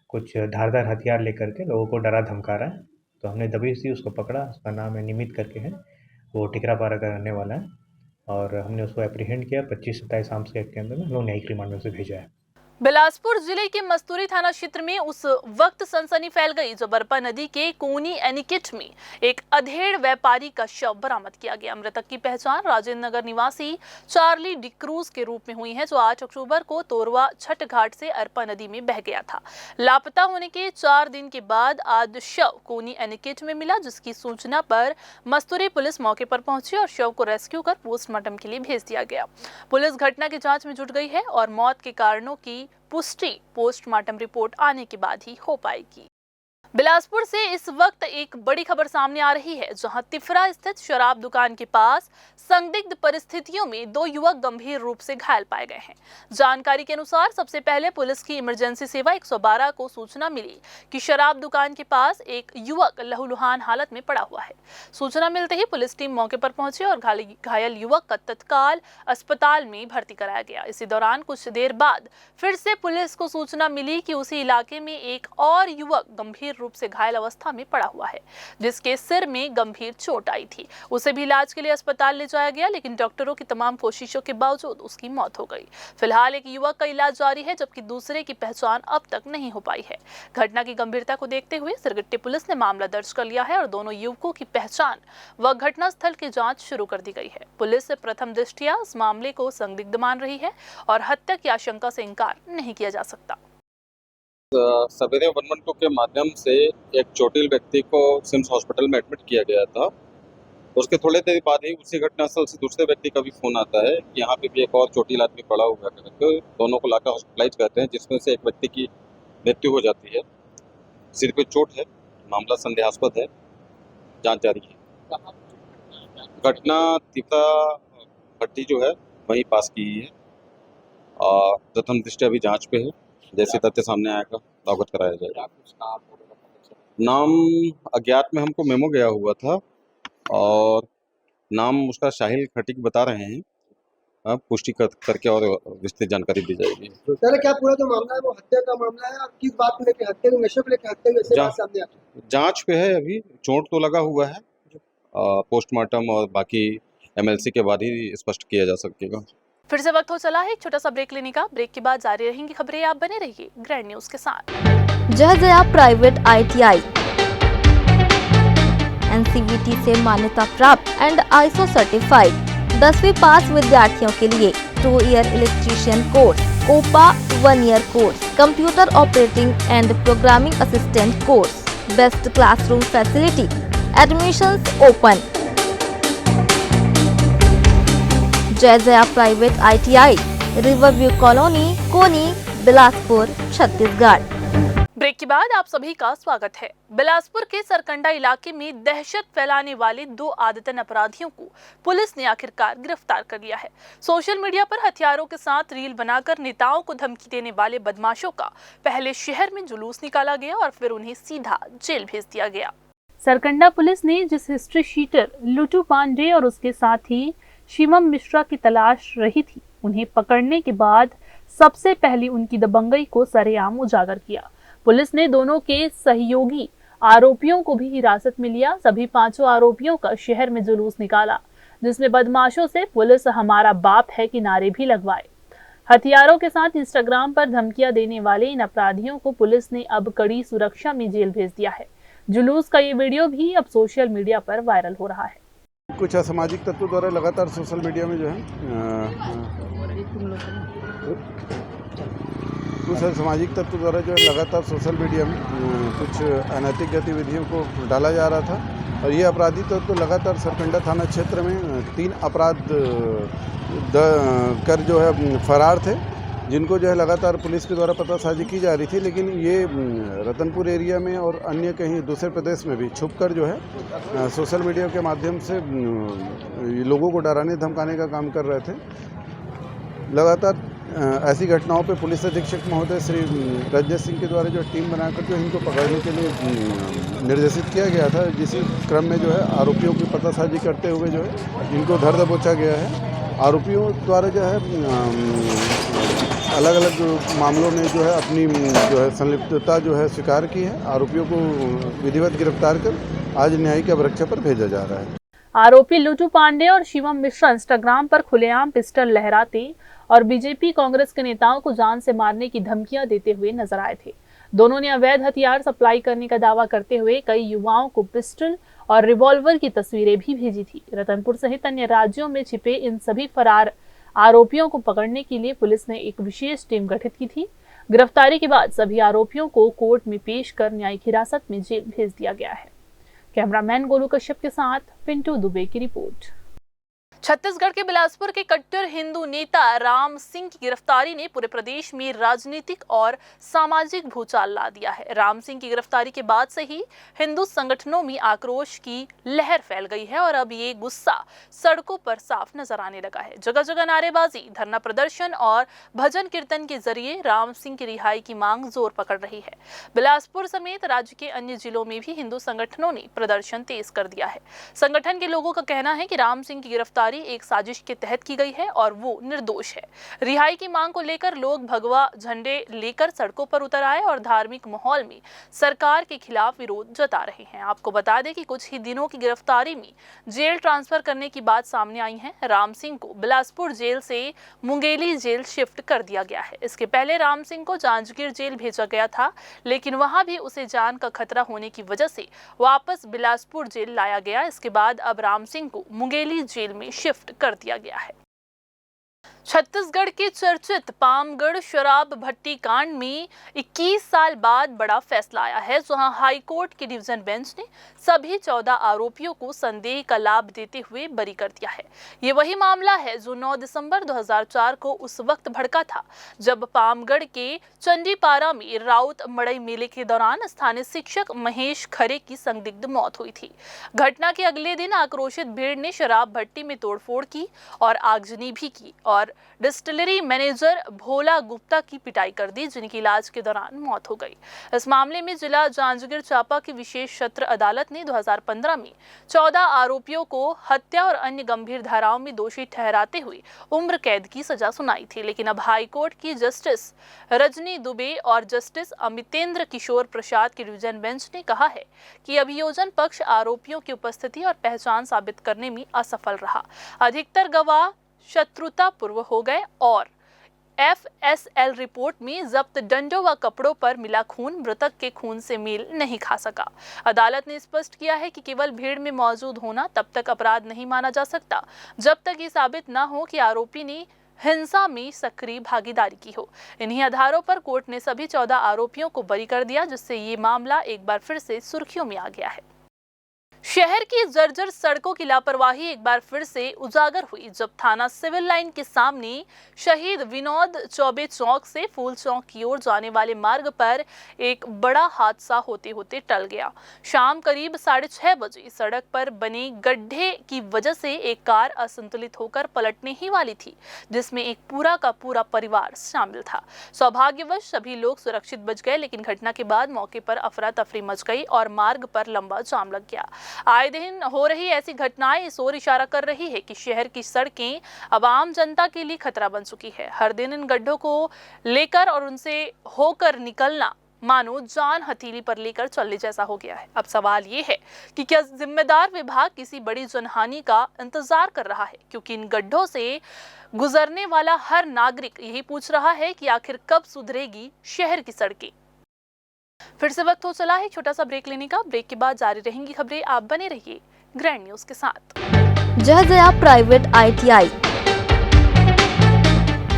कुछ धारदार हथियार लेकर के लोगों को डरा धमका रहा है। तो हमने दबिश दी, उसको पकड़ा। उसका नाम है निमित करके है, वो टिकरापारा का रहने वाला है और हमने उसको एप्रीहेंड किया। 25-27 आर्म्स एक्ट के अंदर में हम लोग न्यायिक रिमांड में से भेजा है। बिलासपुर जिले के मस्तूरी थाना क्षेत्र में उस वक्त सनसनी फैल गई जब अरपा नदी के कोनी एनिकेट में एक अधेड़ व्यापारी का शव बरामद किया गया। मृतक की पहचान राजेंद्र नगर निवासी चार्ली डिक्रूज के रूप में हुई है, जो 8 अक्टूबर को तोरवा छठ घाट से अरपा नदी में बह गया था। लापता होने के 4 दिन के बाद आज शव कोनी एनिकेट में मिला, जिसकी सूचना पर मस्तूरी पुलिस मौके पर पहुंची और शव को रेस्क्यू कर पोस्टमार्टम के लिए भेज दिया गया। पुलिस घटना की जांच में जुट गई है और मौत के कारणों की पुष्टि पोस्टमार्टम रिपोर्ट आने के बाद ही हो पाएगी। बिलासपुर से इस वक्त एक बड़ी खबर सामने आ रही है, जहां तिफरा स्थित शराब दुकान के पास संदिग्ध परिस्थितियों में 2 युवक गंभीर रूप से घायल पाए गए हैं। जानकारी के अनुसार सबसे पहले पुलिस की इमरजेंसी सेवा 112 को सूचना मिली कि शराब दुकान के पास एक युवक लहूलुहान हालत में पड़ा हुआ है। सूचना मिलते ही पुलिस टीम मौके पर पहुंची और घायल युवक का तत्काल अस्पताल में भर्ती कराया गया। इसी दौरान कुछ देर बाद फिर से पुलिस को सूचना मिली कि उसी इलाके में एक और युवक गंभीर रूप से घायल अवस्था में पड़ा हुआ है, जिसके सिर में गंभीर चोट आई थी। उसे भी इलाज के लिए अस्पताल ले जाया गया, लेकिन डॉक्टरों की तमाम कोशिशों के बावजूद उसकी मौत हो गई। फिलहाल एक युवक का इलाज जारी है, जबकि दूसरे की पहचान अब तक नहीं हो पाई है। घटना की गंभीरता को देखते हुए सिरगिट्टी पुलिस ने मामला दर्ज कर लिया है और दोनों युवकों की पहचान व घटनास्थल की जांच शुरू कर दी गई है। पुलिस प्रथम दृष्टया इस मामले को संदिग्ध मान रही है और हत्या की आशंका से इनकार नहीं किया जा सकता। सवेरे 112 के माध्यम से एक चोटिल व्यक्ति को सिम्स हॉस्पिटल में एडमिट किया गया था। उसके थोड़े देर बाद ही उसी घटनास्थल से दूसरे व्यक्ति का भी फोन आता है कि यहाँ पे भी एक और चोटिल आदमी पड़ा हुआ है, तो दोनों को लाकर हॉस्पिटलाइज करते हैं, जिसमें से एक व्यक्ति की मृत्यु हो जाती है। सिर पे चोट है, मामला संदेहास्पद है, जांच जारी है। घटना तिफरा भट्टी जो है वहीं पास की है और प्रथम दृष्टया अभी जांच पे है। जैसे तथ्य सामने आएगा अवगत कराया जाएगा। नाम अज्ञात में हमको मेमो गया हुआ था और नाम उसका शाहिल खटीक बता रहे हैं। पुष्टि करके और विस्तृत जानकारी दी जाएगी। सर क्या पूरा जो मामला है वो हत्या का मामला है, आप किस बात को लेकर हत्या, नशे को लेकर हत्या कैसे बात सामने आती है? जांच पे है, अभी चोट तो लगा हुआ है, पोस्टमार्टम और बाकी एमएलसी के बाद ही स्पष्ट किया जा सकेगा। फिर से वक्त हो चला है एक छोटा सा ब्रेक लेने का। ब्रेक के बाद जारी रहेंगी खबरें, आप बने रहिए ग्रैंड न्यूज के साथ। जय जया प्राइवेट ITI NCVT से मान्यता प्राप्त एंड ISO सर्टिफाइड 10वीं पास विद्यार्थियों के लिए 2 year electrician course, OPA 1 year course, computer operating and programming assistant course, best classroom facility, admissions open. Jai Jaya private ITI, Riverview Colony, Koni, Bilaspur, Chhattisgarh. Break के बाद आप सभी का स्वागत है। बिलासपुर के सरकंडा इलाके में दहशत फैलाने वाले 2 आदतन अपराधियों को पुलिस ने आखिरकार गिरफ्तार कर लिया है। सोशल मीडिया पर हथियारों के साथ रील बनाकर नेताओं को धमकी देने वाले बदमाशों का पहले शहर में जुलूस निकाला गया और फिर उन्हें सीधा जेल भेज दिया गया। सरकंडा पुलिस ने जिस हिस्ट्री शीटर लुटू पांडे और उसके साथी शिवम मिश्रा की तलाश रही थी, उन्हें पकड़ने के बाद सबसे पहले उनकी दबंगई को सरेआम उजागर किया। पुलिस ने दोनों के सहयोगी आरोपियों को भी हिरासत में लिया। सभी 5 आरोपियों का शहर में जुलूस निकाला, जिसमें बदमाशों से पुलिस हमारा बाप है कि नारे भी लगवाए। हथियारों के साथ इंस्टाग्राम पर धमकियां देने वाले इन अपराधियों को पुलिस ने अब कड़ी सुरक्षा में जेल भेज दिया है। जुलूस का ये वीडियो भी अब सोशल मीडिया पर वायरल हो रहा है। कुछ असामाजिक तत्वों द्वारा लगातार सोशल मीडिया में जो है कुछ असामाजिक तत्वों द्वारा जो है लगातार सोशल मीडिया में कुछ अनैतिक गतिविधियों को डाला जा रहा था और ये अपराधी तो लगातार सरकंडा थाना क्षेत्र में 3 अपराध कर जो है फरार थे, जिनको जो है लगातार पुलिस के द्वारा पतासाजी की जा रही थी। लेकिन ये रतनपुर एरिया में और अन्य कहीं दूसरे प्रदेश में भी छुपकर जो है सोशल मीडिया के माध्यम से लोगों को डराने धमकाने का काम कर रहे थे। लगातार ऐसी घटनाओं पे पुलिस अधीक्षक महोदय श्री रंजय सिंह के द्वारा जो टीम बनाकर जो इनको पकड़ने के लिए निर्देशित किया गया था, जिसी क्रम में जो है आरोपियों की पतासाजी करते हुए जो है इनको धर दबोचा गया है। आरोपियों द्वारा जो है अलग अलग मामलों में जो है अपनी जो है संलिप्तता जो है स्वीकार की है। आरोपियों को विधिवत गिरफ्तार कर आज न्यायिक अभिरक्षा पर भेजा जा रहा है। आरोपी लुटू पांडे और शिवम मिश्रा इंस्टाग्राम पर खुलेआम पिस्टल लहराते और बीजेपी कांग्रेस के नेताओं को जान से मारने की धमकियां देते हुए नजर आए थे। दोनों ने अवैध हथियार सप्लाई करने का दावा करते हुए कई युवाओं को पिस्टल और रिवॉल्वर की तस्वीरें भी भेजी थी। रतनपुर सहित अन्य राज्यों में छिपे इन सभी फरार आरोपियों को पकड़ने के लिए पुलिस ने एक विशेष टीम गठित की थी। गिरफ्तारी के बाद सभी आरोपियों को कोर्ट में पेश कर न्यायिक हिरासत में जेल भेज दिया गया है। कैमरामैन गोलू कश्यप के साथ पिंटू दुबे की रिपोर्ट। छत्तीसगढ़ के बिलासपुर के कट्टर हिंदू नेता राम सिंह की गिरफ्तारी ने पूरे प्रदेश में राजनीतिक और सामाजिक भूचाल ला दिया है। राम सिंह की गिरफ्तारी के बाद से ही हिंदू संगठनों में आक्रोश की लहर फैल गई है और अब ये गुस्सा सड़कों पर साफ नजर आने लगा है। जगह जगह नारेबाजी, धरना प्रदर्शन और भजन कीर्तन के जरिए राम सिंह की रिहाई की मांग जोर पकड़ रही है। बिलासपुर समेत राज्य के अन्य जिलों में भी हिंदू संगठनों ने प्रदर्शन तेज कर दिया है। संगठन के लोगों का कहना है कि राम सिंह की गिरफ्तारी एक साजिश के तहत की गई है और वो निर्दोष है। रिहाई की मांग को लेकर लोग भगवा झंडे लेकर सड़कों पर उतर आए और धार्मिक माहौल में सरकार के खिलाफ विरोध जता रहे हैं। आपको बता दें कि कुछ ही दिनों की गिरफ्तारी में जेल ट्रांसफर करने की बात सामने आई है। राम सिंह को बिलासपुर जेल से मुंगेली जेल शिफ्ट कर दिया गया है। इसके पहले राम सिंह को जांजगीर जेल भेजा गया था, लेकिन वहां भी उसे जान का खतरा होने की वजह से वापस बिलासपुर जेल लाया गया। इसके बाद अब राम सिंह को मुंगेली जेल में शिफ्ट कर दिया गया है। छत्तीसगढ़ के चर्चित पामगढ़ शराब भट्टी कांड में 21 साल बाद बड़ा फैसला आया है, जहां हाई कोर्ट की डिवीजन बेंच ने सभी 14 आरोपियों को संदेह का लाभ देते हुए बरी कर दिया है। ये वही मामला है जो 9 दिसंबर 2004 को उस वक्त भड़का था जब पामगढ़ के चंडीपारा में राउत मड़ई मेले के दौरान स्थानीय शिक्षक महेश खरे की संदिग्ध मौत हुई थी। घटना के अगले दिन आक्रोशित भीड़ ने शराब भट्टी में तोड़फोड़ की और आगजनी भी की और डिस्टिलरी मैनेजर भोला गुप्ता की पिटाई कर दी, जिनकी इलाज के दौरान मौत हो गई। इस मामले में जिला जांजगीर चांपा की विशेष सत्र अदालत ने 2015 में 14 आरोपियों को हत्या और अन्य गंभीर धाराओं में दोषी ठहराते हुए उम्र कैद की सजा सुनाई थी। लेकिन अब हाईकोर्ट की जस्टिस रजनी दुबे और जस्टिस अमितेंद्र किशोर प्रसाद की डिवीजन बेंच ने कहा है कि अभियोजन पक्ष आरोपियों की उपस्थिति और पहचान साबित करने में असफल रहा। अधिकतर गवाह शत्रुतापूर्व हो गए और FSL रिपोर्ट में जब्त डंडों व कपड़ों पर मिला खून मृतक के खून से मेल नहीं खा सका। अदालत ने स्पष्ट किया है कि केवल भीड़ में मौजूद होना तब तक अपराध नहीं माना जा सकता जब तक ये साबित न हो कि आरोपी ने हिंसा में सक्रिय भागीदारी की हो। इन्हीं आधारों पर कोर्ट ने सभी 14 आरोपियों को बरी कर दिया, जिससे ये मामला एक बार फिर से सुर्खियों में आ गया है। शहर की जर्जर सड़कों की लापरवाही एक बार फिर से उजागर हुई जब थाना सिविल लाइन के सामने शहीद विनोद चौबे चौक से फूल चौक की ओर जाने वाले मार्ग पर एक बड़ा हादसा होते होते टल गया। शाम करीब 6:30 बजे सड़क पर बने गड्ढे की वजह से एक कार असंतुलित होकर पलटने ही वाली थी, जिसमें एक पूरा का पूरा परिवार शामिल था। सौभाग्यवश सभी लोग सुरक्षित बच गए, लेकिन घटना के बाद मौके पर अफरा तफरी मच गई और मार्ग पर लंबा जाम लग गया। आए दिन हो रही ऐसी घटनाएं इस ओर इशारा कर रही है कि शहर की सड़कें अब आम जनता के लिए खतरा बन चुकी है। हर दिन इन गड्ढों को लेकर और उनसे होकर निकलना मानो जान हथेली पर लेकर चलने जैसा हो गया है। अब सवाल ये है कि क्या जिम्मेदार विभाग किसी बड़ी जनहानि का इंतजार कर रहा है, क्योंकि इन गड्ढों से गुजरने वाला हर नागरिक यही पूछ रहा है कि आखिर कब सुधरेगी शहर की सड़कें। फिर से वक्त हो चला है छोटा सा ब्रेक लेने का। ब्रेक के बाद जारी रहेंगी खबरें, आप बने रहिए ग्रैंड न्यूज के साथ। जय जया प्राइवेट ITI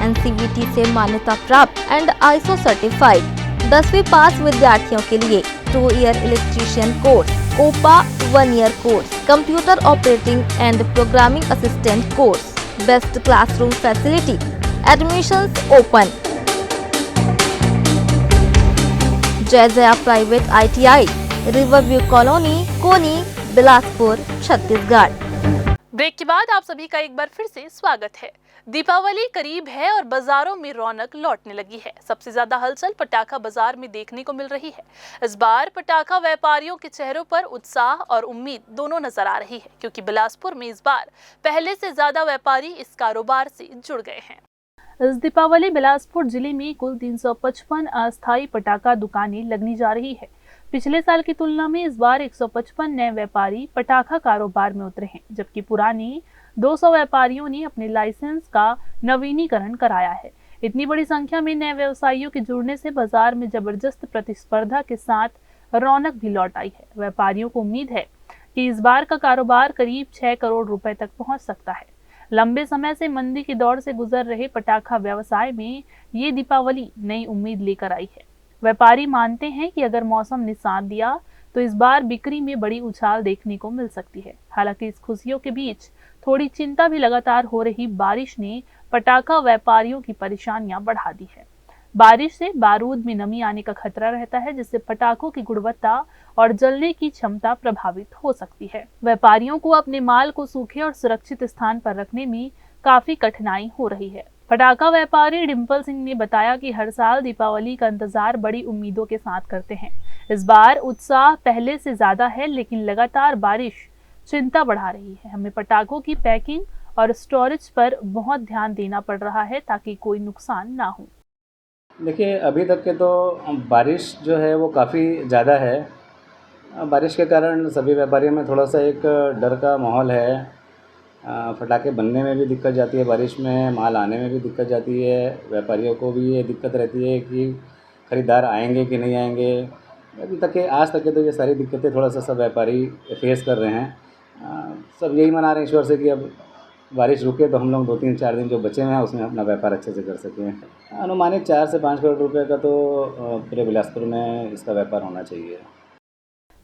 NCVT से मान्यता प्राप्त एंड ISO सर्टिफाइड 10वीं पास विद्यार्थियों के लिए 2 year electrician course, OPA 1 year course, computer operating and programming assistant course, best classroom facility, admissions open. Jai Jaya private ITI, Riverview Colony, Koni, Bilaspur, Chhattisgarh. Break के बाद आप सभी का एक बार फिर से स्वागत है। दीपावली करीब है और बाजारों में रौनक लौटने लगी है। सबसे ज्यादा हलचल पटाखा बाजार में देखने को मिल रही है। इस बार पटाखा व्यापारियों के चेहरों पर उत्साह और उम्मीद दोनों नजर आ रही है, क्योंकि बिलासपुर में इस बार पहले से ज्यादा व्यापारी इस कारोबार से जुड़ गए हैं। इस दीपावली बिलासपुर जिले में कुल 355 अस्थायी पटाखा दुकानें लगने जा रही है। पिछले साल की तुलना में इस बार 155 नए व्यापारी पटाखा कारोबार में उतरे हैं, जबकि पुराने 200 व्यापारियों ने अपने लाइसेंस का नवीनीकरण कराया है। इतनी बड़ी संख्या में नए व्यवसायियों के जुड़ने से बाजार में जबरदस्त प्रतिस्पर्धा के साथ रौनक भी लौट आई है। व्यापारियों को उम्मीद है कि इस बार का कारोबार करीब 6 करोड़ रुपए तक पहुंच सकता है। लंबे समय से मंदी की दौर से गुजर रहे पटाखा व्यवसाय में ये दीपावली नई उम्मीद लेकर आई है। व्यापारी मानते हैं कि अगर मौसम ने साथ दिया तो इस बार बिक्री में बड़ी उछाल देखने को मिल सकती है। हालांकि इस खुशियों के बीच थोड़ी चिंता भी लगातार हो रही बारिश ने पटाखा व्यापारियों की परेशानियां बढ़ा दी है। बारिश से बारूद में नमी आने का खतरा रहता है, जिससे पटाखों की गुणवत्ता और जलने की क्षमता प्रभावित हो सकती है। व्यापारियों को अपने माल को सूखे और सुरक्षित स्थान पर रखने में काफी कठिनाई हो रही है। पटाखा व्यापारी डिम्पल सिंह ने बताया कि हर साल दीपावली का इंतजार बड़ी उम्मीदों के साथ करते हैं। इस बार उत्साह पहले से ज्यादा है, लेकिन लगातार बारिश चिंता बढ़ा रही है। हमें पटाखों की पैकिंग और स्टोरेज पर बहुत ध्यान देना पड़ रहा है ताकि कोई नुकसान ना हो। देखिए, अभी तक के तो बारिश जो है वो काफ़ी ज़्यादा है। बारिश के कारण सभी व्यापारियों में थोड़ा सा एक डर का माहौल है। पटाखे बनने में भी दिक्कत जाती है, बारिश में माल आने में भी दिक्कत जाती है। व्यापारियों को भी ये दिक्कत रहती है कि ख़रीदार आएंगे कि नहीं आएंगे। अभी तक के आज तक के तो ये सारी दिक्कतें थोड़ा सा सब व्यापारी फेस कर रहे हैं। सब यही मना रहे हैं ईश्वर से कि अब बारिश रुके तो हम लोग 2-3-4 दिन जो बचे हुए हैं उसमें अपना व्यापार अच्छे से कर सकें। अनुमानित 4 से 5 करोड़ रुपए का तो पूरे बिलासपुर में इसका व्यापार होना चाहिए।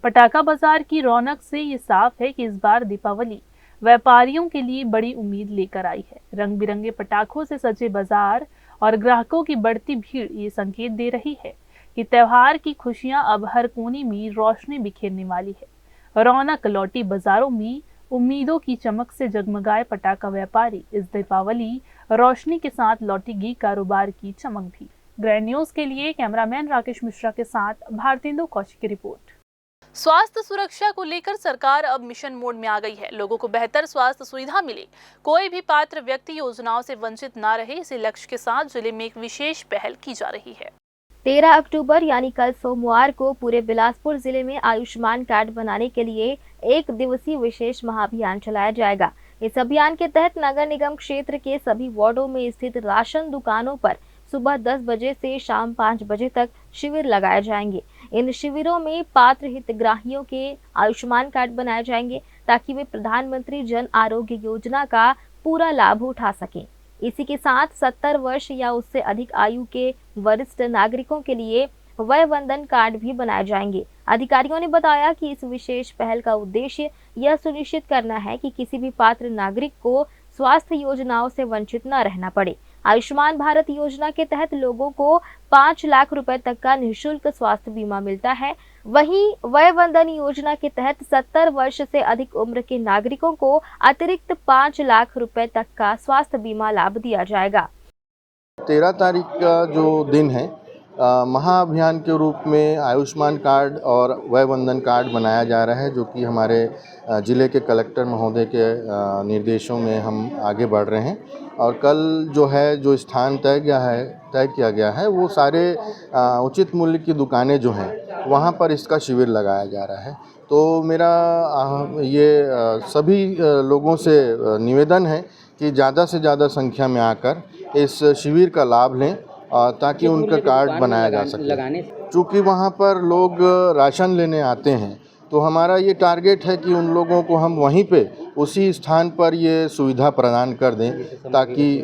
पटाखा बाजार की रौनक से ये साफ है कि इस बार दीपावली व्यापारियों के लिए बड़ी उम्मीद लेकर आई है। रंग बिरंगे पटाखों से सजे बाजार और ग्राहकों की बढ़ती भीड़ ये संकेत दे रही है कि त्योहार की खुशियां अब हर कोने में रोशनी बिखेरने वाली है। रौनक लौटी बाजारों में उम्मीदों की चमक से जगमगाए पटाखा व्यापारी, इस दीपावली रोशनी के साथ लौटेगी कारोबार की चमक भी। ग्रैंड न्यूज के लिए कैमरामैन राकेश मिश्रा के साथ भारतेंदु कौशिक की रिपोर्ट। स्वास्थ्य सुरक्षा को लेकर सरकार अब मिशन मोड में आ गई है। लोगों को बेहतर स्वास्थ्य सुविधा मिले, कोई भी पात्र व्यक्ति योजनाओं से वंचित ना रहे, इसी लक्ष्य के साथ जिले में एक विशेष पहल की जा रही है। 13 अक्टूबर यानी कल सोमवार को पूरे बिलासपुर जिले में आयुष्मान कार्ड बनाने के लिए 1 दिवसीय विशेष महाअभियान चलाया जाएगा। इस अभियान के तहत नगर निगम क्षेत्र के सभी वार्डों में स्थित राशन दुकानों पर सुबह 10 बजे से शाम 5 बजे तक शिविर लगाए जाएंगे। इन शिविरों में पात्र हितग्राहियों के आयुष्मान कार्ड बनाए जाएंगे ताकि वे प्रधानमंत्री जन आरोग्य योजना का पूरा लाभ उठा सकें। इसी के साथ 70 वर्ष या उससे अधिक आयु के वरिष्ठ नागरिकों के लिए वय वंदन कार्ड भी बनाए जाएंगे। अधिकारियों ने बताया कि इस विशेष पहल का उद्देश्य यह सुनिश्चित करना है कि किसी भी पात्र नागरिक को स्वास्थ्य योजनाओं से वंचित न रहना पड़े। आयुष्मान भारत योजना के तहत लोगों को 5 लाख रुपए तक का निःशुल्क स्वास्थ्य बीमा मिलता है। वहीं वय वंदन योजना के तहत 70 वर्ष से अधिक उम्र के नागरिकों को अतिरिक्त 5 लाख रुपए तक का स्वास्थ्य बीमा लाभ दिया जाएगा। 13 तारीख का जो दिन है, महाअभियान के रूप में आयुष्मान कार्ड और वय वंदन कार्ड बनाया जा रहा है, जो कि हमारे ज़िले के कलेक्टर महोदय के निर्देशों में हम आगे बढ़ रहे हैं। और कल जो है, जो स्थान तय किया गया है, वो सारे उचित मूल्य की दुकानें जो हैं वहाँ पर इसका शिविर लगाया जा रहा है। तो मेरा ये सभी लोगों से निवेदन है कि ज़्यादा से ज़्यादा संख्या में आकर इस शिविर का लाभ लें ताकि उनका कार्ड बनाया जा सके। चूँकि वहाँ पर लोग राशन लेने आते हैं, तो हमारा ये टारगेट है कि उन लोगों को हम वहीं पे उसी स्थान पर ये सुविधा प्रदान कर दें, ताकि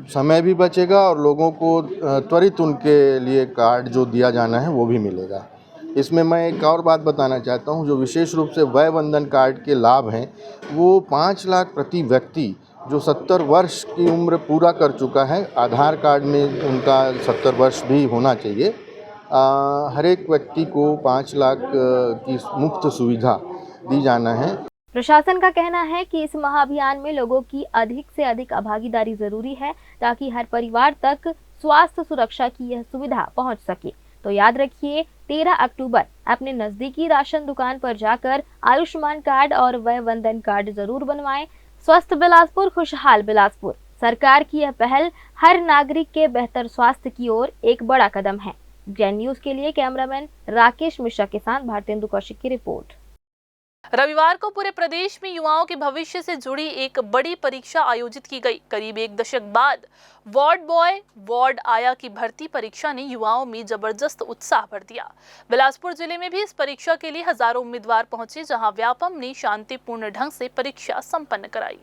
समय भी बचेगा और लोगों को त्वरित उनके लिए कार्ड जो दिया जाना है वो भी मिलेगा। इसमें मैं एक और बात बताना चाहता हूँ, जो विशेष रूप से वय वंदन कार्ड के लाभ हैं, वो 5 लाख प्रति व्यक्ति जो 70 वर्ष की उम्र पूरा कर चुका है, आधार कार्ड में उनका 70 वर्ष भी होना चाहिए। हर एक व्यक्ति को 5 लाख की मुफ्त सुविधा दी जाना है। प्रशासन का कहना है कि इस महाअभियान में लोगों की अधिक से अधिक भागीदारी जरूरी है ताकि हर परिवार तक स्वास्थ्य सुरक्षा की यह सुविधा पहुंच सके। तो याद रखिए, 13 अक्टूबर अपने नजदीकी राशन दुकान पर जाकर आयुष्मान कार्ड और वय वंदन कार्ड जरूर बनवाएं। स्वस्थ बिलासपुर, खुशहाल बिलासपुर। सरकार की यह पहल हर नागरिक के बेहतर स्वास्थ्य की ओर एक बड़ा कदम है। ग्रैंड न्यूज के लिए कैमरामैन राकेश मिश्रा के साथ भारतेंदु कौशिक की रिपोर्ट। रविवार को पूरे प्रदेश में युवाओं के भविष्य से जुड़ी एक बड़ी परीक्षा आयोजित की गई। करीब 1 दशक बाद वार्ड बॉय वार्ड आया की भर्ती परीक्षा ने युवाओं में जबरदस्त उत्साह भर दिया। बिलासपुर जिले में भी इस परीक्षा के लिए हजारों उम्मीदवार पहुंचे, जहां व्यापम ने शांतिपूर्ण ढंग से परीक्षा संपन्न कराई।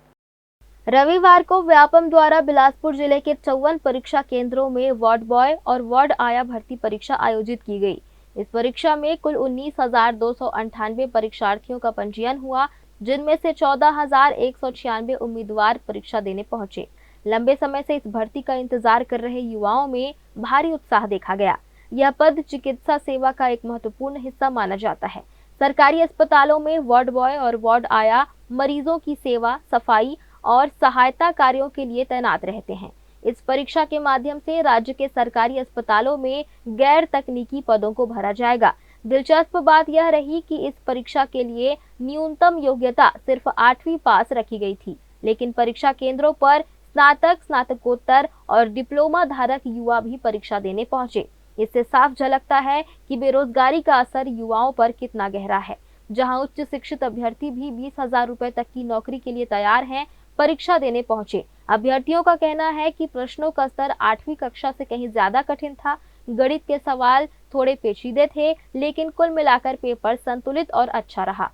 रविवार को व्यापम द्वारा बिलासपुर जिले के 54 परीक्षा केंद्रों में वार्ड बॉय और वार्ड आया भर्ती परीक्षा आयोजित की गई। इस परीक्षा में कुल 19,298 परीक्षार्थियों का पंजीयन हुआ, जिनमें से 14,196 उम्मीदवार परीक्षा देने पहुंचे। लंबे समय से इस भर्ती का इंतजार कर रहे युवाओं में भारी उत्साह देखा गया। यह पद चिकित्सा सेवा का एक महत्वपूर्ण हिस्सा माना जाता है। सरकारी अस्पतालों में वार्ड बॉय और वार्ड आया मरीजों की सेवा, सफाई और सहायता कार्यों के लिए तैनात रहते हैं। इस परीक्षा के माध्यम से राज्य के सरकारी अस्पतालों में गैर तकनीकी पदों को भरा जाएगा। दिलचस्प बात यह रही कि इस परीक्षा के लिए न्यूनतम योग्यता सिर्फ 8वीं पास रखी गई थी, लेकिन परीक्षा केंद्रों पर स्नातक, स्नातकोत्तर और डिप्लोमा धारक युवा भी परीक्षा देने पहुंचे। इससे साफ झलकता है कि बेरोजगारी का असर युवाओं पर कितना गहरा है। जहां उच्च शिक्षित अभ्यर्थी भी 20,000 रुपए तक की नौकरी के लिए तैयार हैं, परीक्षा देने पहुंचे। अभ्यर्थियों का कहना है कि प्रश्नों का स्तर 8वीं कक्षा से कहीं ज्यादा कठिन था। गणित के सवाल थोड़े पेचीदे थे, लेकिन कुल मिलाकर पेपर संतुलित और अच्छा रहा।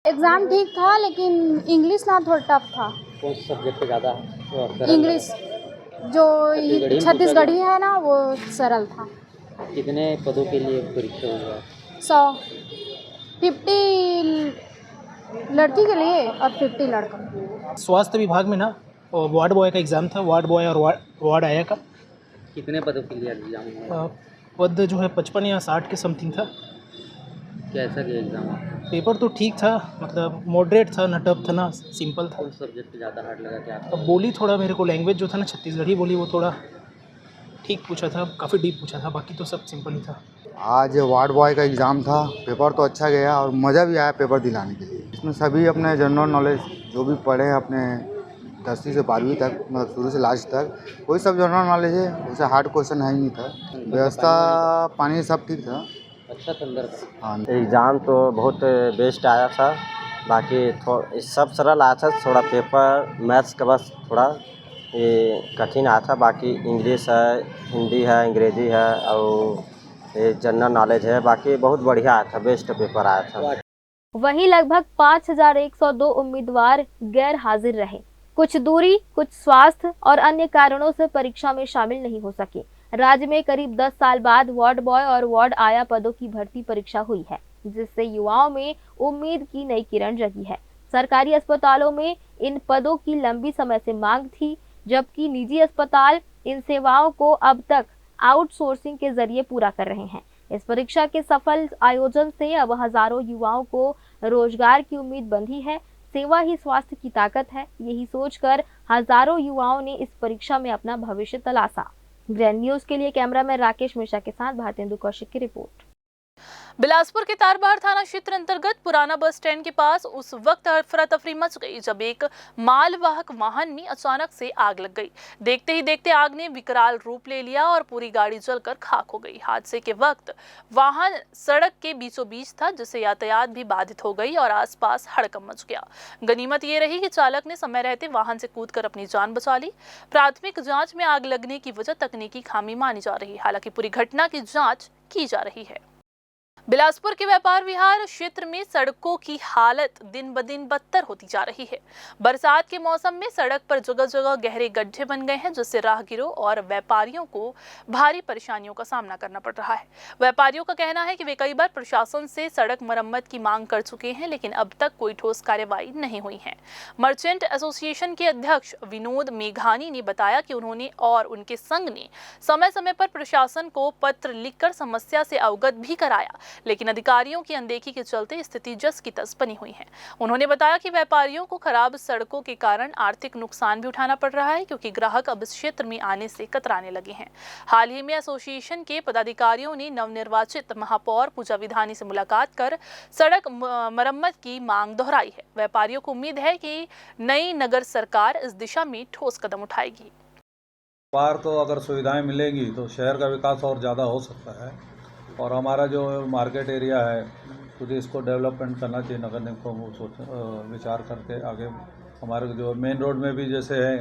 एग्जाम ठीक था, लेकिन इंग्लिश ना थोड़ा टफ था। कौन सा सब्जेक्ट ज़्यादा इंग्लिश, जो छत्तीसगढ़ी है ना, वो सरल था। कितने पदों के लिए परीक्षा हुआ? 100, 50 लड़की के लिए और 50 लड़का। स्वास्थ्य विभाग में ना वार्ड बॉय का एग्ज़ाम था, वार्ड बॉय और वार्ड आया का। कितने पदों के लिए एग्जाम हुआ? पद जो है 55 या 60 के समथिंग था। कैसा गया एग्जाम? पेपर तो ठीक था, मतलब मॉडरेट था, ना टफ था ना सिंपल था। कौन सब्जेक्ट ज़्यादा हार्ड लगा क्या आपको? अब बोली थोड़ा मेरे को लैंग्वेज जो था ना छत्तीसगढ़ी बोली, वो थोड़ा ठीक पूछा था, काफ़ी डीप पूछा था, बाकी तो सब सिंपल ही था। आज वार्ड बॉय का एग्ज़ाम था, पेपर तो अच्छा गया और मज़ा भी आया पेपर दिलाने के लिए। इसमें सभी अपने जनरल नॉलेज जो भी पढ़े हैं अपने 10वीं से 12वीं तक, मतलब शुरू से लास्ट तक वही सब जनरल नॉलेज है, वैसे हार्ड क्वेश्चन है ही नहीं था। व्यवस्था पानी सब ठीक था, अच्छा था अंदर का। हाँ। एग्ज़ाम तो बहुत बेस्ट आया था, बाकी सब सरल आया था, थोड़ा पेपर मैथ्स का बस थोड़ा ये कठिन आया था, बाकी इंग्लिश है, हिंदी है, अंग्रेजी है और ये जनरल नॉलेज है, बाकी बहुत बढ़िया आया था, बेस्ट पेपर आया था। वहीं लगभग 5102 उम्मीदवार गैर हाजिर रहे। कुछ दूरी, कुछ स्वास्थ्य और अन्य कारणों से परीक्षा में शामिल नहीं हो सके। राज्य में करीब 10 साल बाद वार्ड बॉय और वार्ड आया पदों की भर्ती परीक्षा हुई है, जिससे युवाओं में उम्मीद की नई किरण जगी है। सरकारी अस्पतालों में इन पदों की लंबी समय से मांग थी, जबकि निजी अस्पताल इन सेवाओं को अब तक आउटसोर्सिंग के जरिए पूरा कर रहे हैं। इस परीक्षा के सफल आयोजन से अब हजारों युवाओं को रोजगार की उम्मीद बंधी है। सेवा ही स्वास्थ्य की ताकत है, यही सोचकर हजारों युवाओं ने इस परीक्षा में अपना भविष्य तलाशा। ग्रैंड न्यूज के लिए कैमरामैन राकेश मिश्रा के साथ भारतेंदु कौशिक की रिपोर्ट। बिलासपुर के तारबहार थाना क्षेत्र अंतर्गत पुराना बस स्टैंड के पास उस वक्त अफरा तफरी मच गई जब एक मालवाहक वाहन में अचानक से आग लग गई। देखते ही देखते आग ने विकराल रूप ले लिया और पूरी गाड़ी जलकर खाक हो गई। हादसे के वक्त वाहन सड़क के बीचों बीच था, जिससे यातायात भी बाधित हो गई और आसपास हड़कंप मच गया। गनीमत ये रही कि चालक ने समय रहते वाहन से कूदकर अपनी जान बचा ली। प्राथमिक जांच में आग लगने की वजह तकनीकी खामी मानी जा रही है। हालांकि पूरी घटना की जांच की जा रही है। बिलासपुर के व्यापार विहार क्षेत्र में सड़कों की हालत दिन ब दिन बदतर होती जा रही है। बरसात के मौसम में सड़क पर जगह जगह गहरे गड्ढे बन गए हैं, जिससे राहगीरों और व्यापारियों को भारी परेशानियों का सामना करना पड़ रहा है। व्यापारियों का कहना है कि वे कई बार प्रशासन से सड़क मरम्मत की मांग कर चुके हैं, लेकिन अब तक कोई ठोस कार्रवाई नहीं हुई है। मर्चेंट एसोसिएशन के अध्यक्ष विनोद मेघानी ने बताया कि उन्होंने और उनके संघ ने समय समय पर प्रशासन को पत्र लिखकर समस्या से अवगत भी कराया, लेकिन अधिकारियों की अनदेखी के चलते स्थिति जस की तस बनी हुई है। उन्होंने बताया कि व्यापारियों को खराब सड़कों के कारण आर्थिक नुकसान भी उठाना पड़ रहा है, क्योंकि ग्राहक अब इस क्षेत्र में आने से कतराने लगे हैं। हाल ही में एसोसिएशन के पदाधिकारियों ने नवनिर्वाचित महापौर पूजा विधानी से मुलाकात कर सड़क मरम्मत की मांग दोहराई है। व्यापारियों को उम्मीद है कि नई नगर सरकार इस दिशा में ठोस कदम उठाएगी। व्यापार को अगर सुविधाएं मिलेगी तो शहर का विकास और ज़्यादा हो सकता है, और हमारा जो मार्केट एरिया है खुद इसको डेवलपमेंट करना चाहिए। नगर निगम को विचार करके आगे हमारे जो मेन रोड में भी जैसे है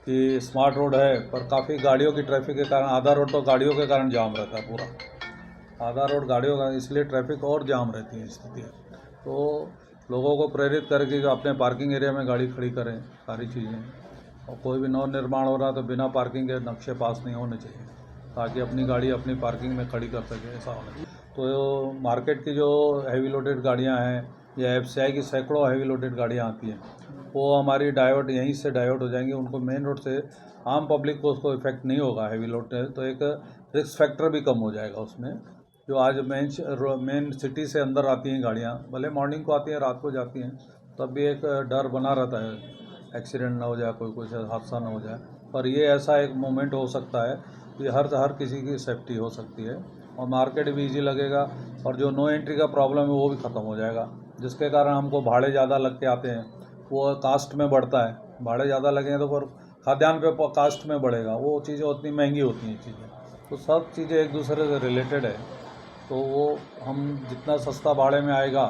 कि स्मार्ट रोड है, पर काफ़ी गाड़ियों की ट्रैफिक के कारण आधा रोड तो गाड़ियों के कारण जाम रहता है, पूरा आधा रोड गाड़ियों का, इसलिए ट्रैफिक और जाम रहती है स्थिति। तो लोगों को प्रेरित करके जो अपने पार्किंग एरिया में गाड़ी खड़ी करें, सारी चीज़ें। और कोई भी नव निर्माण हो रहा तो बिना पार्किंग के नक्शे पास नहीं होने चाहिए, ताकि अपनी गाड़ी अपनी पार्किंग में खड़ी कर सके, ऐसा होना चाहिए। तो मार्केट की जो हैवी लोडेड गाड़ियां हैं या एफसीआई की सैकड़ों हैवी लोडेड गाड़ियां आती हैं, वो हमारी डाइवर्ट यहीं से डाइवर्ट हो जाएंगी। उनको मेन रोड से आम पब्लिक को उसको इफेक्ट नहीं होगा हैवी लोड, तो एक रिस्क फैक्टर भी कम हो जाएगा उसमें। जो आज मेन सिटी से अंदर आती हैं गाड़ियाँ, भले मॉर्निंग को आती हैं रात को जाती हैं, तब भी एक डर बना रहता है एक्सीडेंट ना हो जाए, कोई हादसा ना हो जाए। पर ये ऐसा एक मोमेंट हो सकता है कि हर किसी की सेफ्टी हो सकती है और मार्केट भी इजी लगेगा, और जो नो एंट्री का प्रॉब्लम है वो भी ख़त्म हो जाएगा, जिसके कारण हमको भाड़े ज़्यादा लग के आते हैं, वो कास्ट में बढ़ता है। भाड़े ज़्यादा लगेंगे तो फिर खाद्यान्न पे कास्ट में बढ़ेगा, वो चीज़ें उतनी महंगी होती हैं चीज़ें। तो सब चीज़ें एक दूसरे से रिलेटेड है, तो वो हम जितना सस्ता भाड़े में आएगा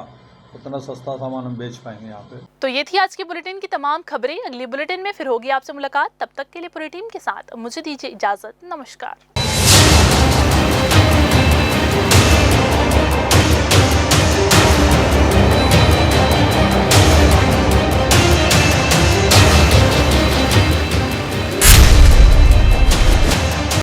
उतना सस्ता सामान हम बेच पाएंगे यहाँ पे। तो ये थी आज की बुलेटिन की तमाम खबरें। अगली बुलेटिन में फिर होगी आपसे मुलाकात। तब तक के लिए पूरी टीम के साथ मुझे दीजिए इजाजत। नमस्कार।